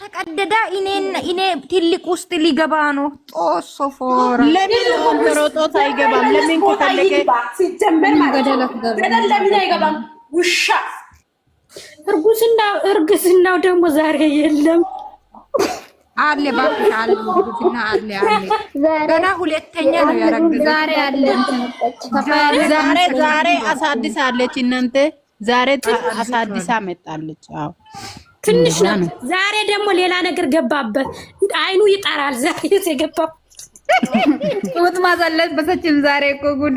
ተቀደዳ እኔ ትልቅ ውስጥ ሊገባ ነው። ጦሶ ፎራ ለምን ሮጦት አይገባም? ለምን ከፈለገ ሲጀመር ገደል ለምን አይገባም? ውሻ እርግዝናው ደግሞ ዛሬ የለም አለ ባክሽ አለ እርግዝና አለ ገና ሁለተኛ ነው ያረግዝ ዛሬ አሳድሳለች እናንተ ዛሬ አሳድሳ መጣለች። አዎ ትንሽ ነው። ዛሬ ደግሞ ሌላ ነገር ገባበት። አይኑ ይጣራል። ዛሬ የገባው ወጥ ማዛለት በሰችም ዛሬ እኮ ጉዱ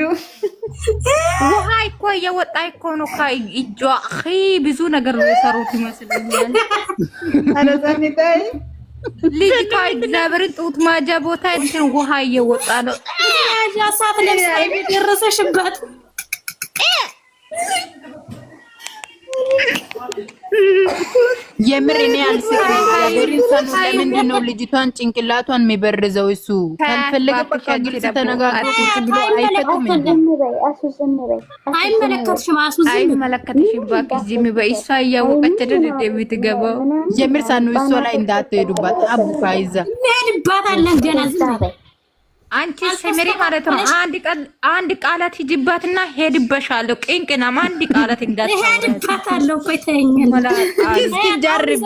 ውሃ እኮ እየወጣ እኮ ነው ከእጇ አኺ ብዙ ነገር ነው የሰሩት ይመስልኛል። አለዛኒታይ ልጅቷ እግዚአብሔርን ጡት ማጃ ቦታ እንትን ውሃ እየወጣ ነው። ያ ሳት ለምሳ የደረሰሽበት የምር እኔ አልሰማም። ለምንድን ነው ልጅቷን ጭንቅላቷን የሚበርዘው? እሱ ካልፈለገ በቃ ግልጽ ተነጋግሮ ብሎ አይፈቱም። አይመለከትሽም፣ አይመለከትሽም። እባክሽ ዝም በይ። እሷ እያወቀች አይደል የምትገባው። የምር ሳኑ እሷ ላይ እንዳትሄዱባት። አቡ ፋይዛ እንሄድባታለን ገና ዝም በይ አንቺ ሰመሪ ማለት ነው። አንድ ቃላት ሂጅባትና ሄድበሻለሁ። ቅንቅናም አንድ ቃላት እንዳትሄድባታለሁ። ፈተኝ እስኪ ጀርብ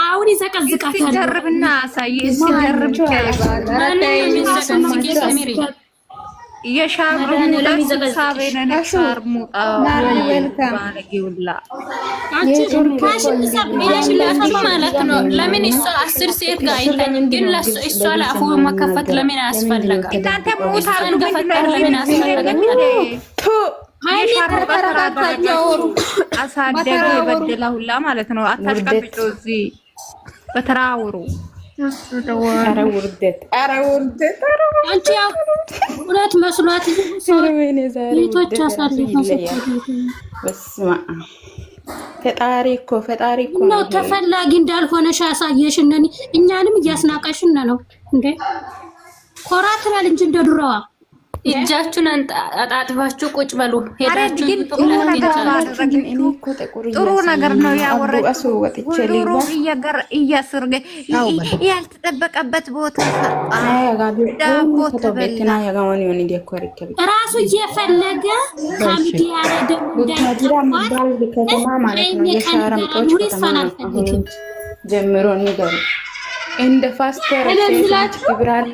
አሁን ይዘቀዝቃታል። ጀርብና አሳይ እስኪ ጀርብ የሻርሙ ለምሳቤነን ሻርሙ ባለጌውላ አንቺ ማለት ነው። ለምን እሷ 10 ሴት ጋር አይተኝም? ግን ለሱ እሷ ለአፉ መከፈት ለምን ያስፈልጋል? እናንተ ሞታሉ ገፈጠር ለምን ያስፈልጋል? አሳደገ የበደላ ሁላ ማለት ነው። አታሽቀብጮ እዚህ በተራውሩ ኧረ ውርደት አንቺ ያው እውነት መስሏት ቤቶች አሳልፈው ፈጣሪ እኮ ነው ተፈላጊ እንዳልሆነሽ ያሳየሽን። እኛንም እያስናቀሽን ነው እንዴ? ኮራ ትበል እንጂ እንደ ድሮዋ እጃችሁን አጣጥፋችሁ ቁጭ በሉ። ሄዳችሁ ጥሩ ነገር ነው ያወራችሁ። ጥሩ እያስርገ ያልተጠበቀበት ቦታ ራሱ እየፈለገ ከሚዲያ ላይ ደግሞ ጀምሮ ንገሩ እንደ ፋስተር ይብራል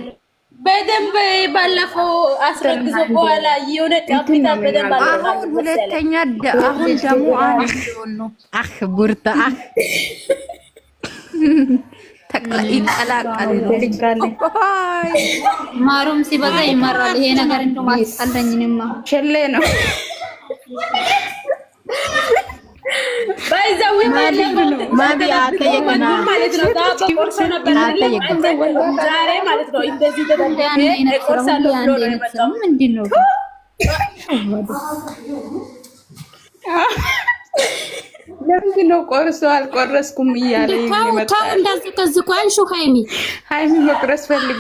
በደንብ ባለፈው አስረግዞ በኋላ የሆነ ቃፒታ በደንብ አሁን ሁለተኛ አሁን ደግሞ አንድ ነው። አህ ቡርታ ይቀላቀል ማሩም ሲበዛ ይመራል። ይሄ ነገር እንደው ማስጠለኝንማ ሸሌ ነው ባይዛው ማቢያ ከየከና ማለት ነው። ታቆርሶ ነበር ዛሬ ማለት ነው። እንደዚህ ተደንደነ ቆርሳለሁ ብሎ ነው የመጣው። ምንድነው ለምንድነው ቆርሶ አልቆረስኩም እያለ ይመጣ? ታው እንዳዝቀዝቁ አንሹ ሃይሚ መቁረስ ፈልጎ